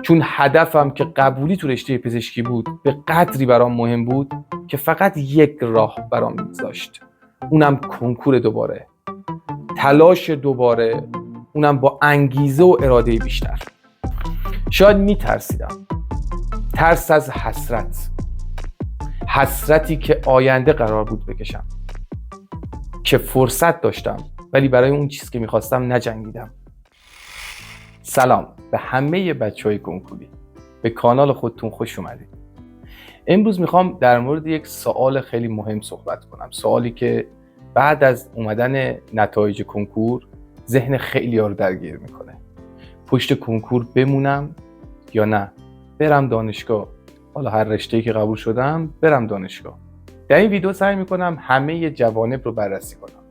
چون هدفم که قبولی تو رشته پزشکی بود به قدری برام مهم بود که فقط یک راه برام می‌گذاشت، اونم کنکور دوباره، تلاش دوباره، اونم با انگیزه و اراده بیشتر. شاید میترسیدم، ترس از حسرتی که آینده قرار بود بکشم، که فرصت داشتم ولی برای اون چیز که میخواستم نجنگیدم. سلام به همه بچهای کنکوری، به کانال خودتون خوش اومدید. امروز میخوام در مورد یک سوال خیلی مهم صحبت کنم، سوالی که بعد از اومدن نتایج کنکور ذهن خیلی‌ها رو درگیر میکنه. پشت کنکور بمونم یا نه؟ برم دانشگاه، حالا هر رشته‌ای که قبول شدم برم دانشگاه. در این ویدیو سعی میکنم همه جوانب رو بررسی کنم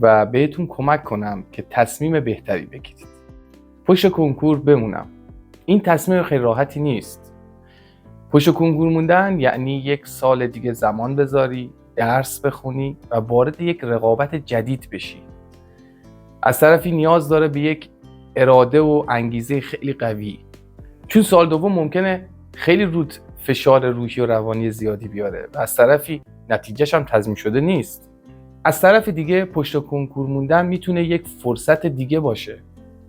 و بهتون کمک کنم که تصمیم بهتری بگیرید. پشت کنکور بمونم، این تصمیم خیلی راحتی نیست. پشت کنکور موندن یعنی یک سال دیگه زمان بذاری، درس بخونی و وارد یک رقابت جدید بشی. از طرفی نیاز داره به یک اراده و انگیزه خیلی قوی، چون سال دوم ممکنه خیلی رود فشار روحی و روانی زیادی بیاره و از طرفی نتیجهش هم تضمین شده نیست. از طرف دیگه پشت کنکور موندن میتونه یک فرصت دیگه باشه.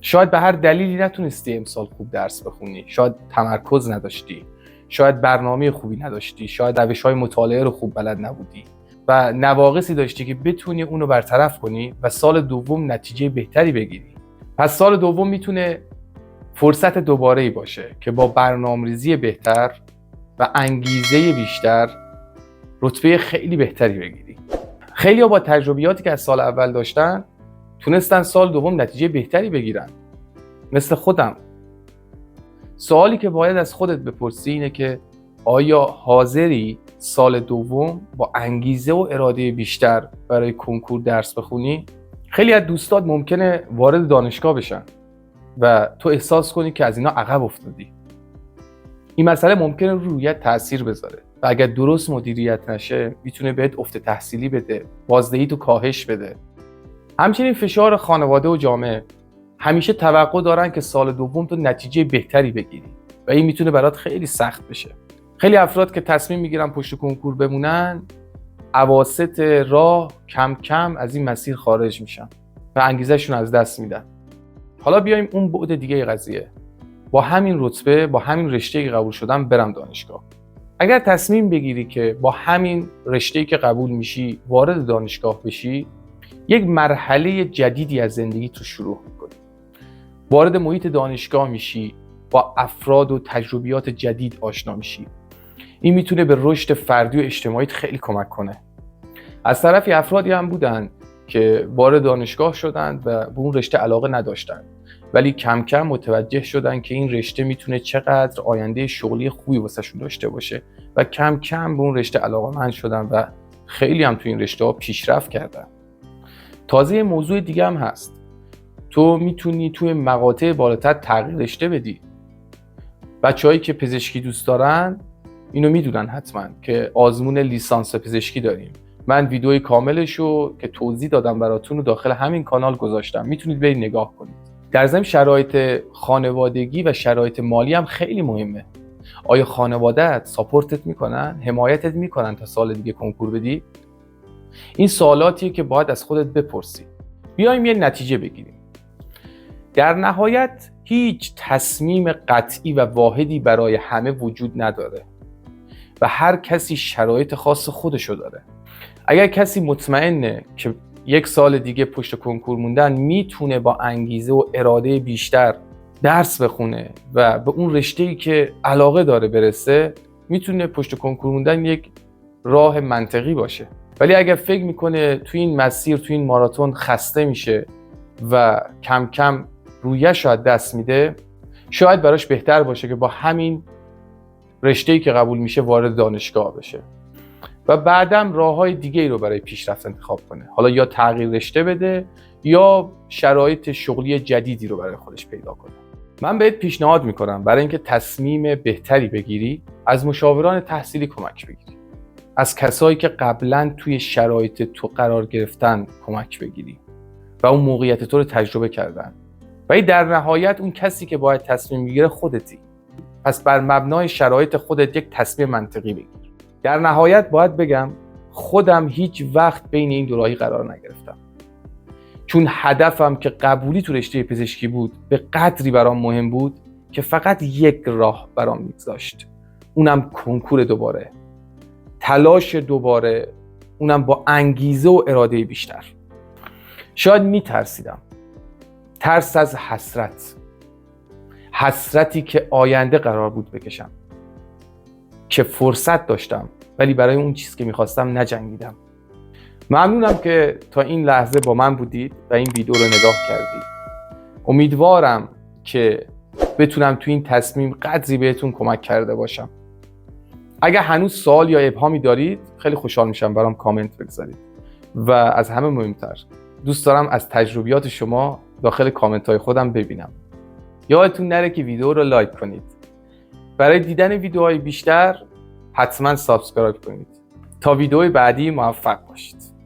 شاید به هر دلیلی نتونستی امسال خوب درس بخونی، شاید تمرکز نداشتی، شاید برنامه خوبی نداشتی، شاید روش‌های مطالعه رو خوب بلد نبودی و نواقصی داشتی که بتونی اونو برطرف کنی و سال دوم نتیجه بهتری بگیری. پس سال دوم میتونه فرصت دوباره‌ای باشه که با برنامه‌ریزی بهتر و انگیزه بیشتر رتبه خیلی بهتری بگیری. خیلی‌ها با تجربیاتی که از سال اول داشتن تونستن سال دوم نتیجه بهتری بگیرن، مثل خودم. سوالی که باید از خودت بپرسی اینه که آیا حاضری سال دوم با انگیزه و اراده بیشتر برای کنکور درس بخونی؟ خیلی از دوستات ممکنه وارد دانشگاه بشن و تو احساس کنی که از اینا عقب افتادی. این مسئله ممکنه رویت تأثیر بذاره و اگر درست مدیریت نشه میتونه بهت افت تحصیلی بده، بازدهی تو کاهش بده. همچنین فشار خانواده و جامعه همیشه توقع دارن که سال دوم تو نتیجه بهتری بگیری و این میتونه برات خیلی سخت بشه. خیلی افراد که تصمیم میگیرن پشت کنکور بمونن، اواسط راه کم کم از این مسیر خارج میشن و انگیزه‌شون از دست میدن. حالا بیایم اون بعد دیگه قضیه. با همین رتبه، با همین رشته‌ای که قبول شدم برم دانشگاه. اگر تصمیم بگیری که با همین رشته‌ای که قبول میشی وارد دانشگاه بشی، یک مرحله جدیدی از زندگی تو شروع میکنی. وارد محیط دانشگاه میشی، با افراد و تجربیات جدید آشنا میشی. این میتونه به رشد فردی و اجتماعیت خیلی کمک کنه. از طرفی افرادی هم بودن که وارد دانشگاه شدن و به اون رشته علاقه نداشتن، ولی کم کم متوجه شدن که این رشته میتونه چقدر آینده شغلی خوبی واسهشون داشته باشه و کم کم به اون رشته علاقه‌مند شدن و خیلی هم تو این رشته‌ها پیشرفت کردن. تازه موضوع دیگه هم هست. تو میتونی توی مقاطع بالاتر تغییر رشته بدی. بچه‌هایی که پزشکی دوست دارن اینو میدونن حتما که آزمون لیسانس پزشکی داریم. من ویدیوی کاملشو که توضیح دادم براتون رو داخل همین کانال گذاشتم، میتونید برید نگاه کنید. در ضمن شرایط خانوادگی و شرایط مالی هم خیلی مهمه. آیا خانواده‌ات ساپورتت میکنن، حمایتت میکنن تا سال دیگه کنکور بدی؟ این سوالاتیه که باید از خودت بپرسی. بیایم یه نتیجه بگیریم. در نهایت هیچ تصمیم قطعی و واحدی برای همه وجود نداره و هر کسی شرایط خاص خودشو داره. اگر کسی مطمئنه که یک سال دیگه پشت کنکور موندن میتونه با انگیزه و اراده بیشتر درس بخونه و به اون رشته‌ای که علاقه داره برسه، میتونه پشت کنکور موندن یک راه منطقی باشه. ولی اگر فکر میکنه تو این مسیر، تو این ماراتون خسته میشه و کم کم رویش رو دست میده، شاید براش بهتر باشه که با همین رشته‌ای که قبول میشه وارد دانشگاه بشه و بعدم راه‌های دیگه‌ای رو برای پیشرفت انتخاب کنه. حالا یا تغییر رشته بده یا شرایط شغلی جدیدی رو برای خودش پیدا کنه. من بهت پیشنهاد میکنم برای اینکه تصمیم بهتری بگیری، از مشاوران تحصیلی کمک بگیری. از کسایی که قبلا توی شرایط تو قرار گرفتن کمک بگیری و اون موقعیت تو رو تجربه کردن. ولی در نهایت اون کسی که باید تصمیم بگیره خودتی. پس بر مبنای شرایط خودت یک تصمیم منطقی بگیر. در نهایت باید بگم خودم هیچ وقت بین این دو راهی قرار نگرفتم، چون هدفم که قبولی تو رشته پزشکی بود به قدری برام مهم بود که فقط یک راه برام میگذاشت، اونم کنکور دوباره، تلاش دوباره، اونم با انگیزه و اراده بیشتر. شاید میترسیدم، ترس از حسرتی که آینده قرار بود بکشم، که فرصت داشتم ولی برای اون چیز که میخواستم نجنگیدم. ممنونم که تا این لحظه با من بودید و این ویدیو رو نگاه کردید. امیدوارم که بتونم تو این تصمیم قدری بهتون کمک کرده باشم. اگر هنوز سوال یا ابهامی دارید خیلی خوشحال میشم برام کامنت بگذارید و از همه مهمتر دوست دارم از تجربیات شما داخل کامنت های خودم ببینم. یادتون نره که ویدیو رو لایک کنید. برای دیدن ویدیوهای بیشتر حتما سابسکرایب کنید. تا ویدیوی بعدی موفق باشید.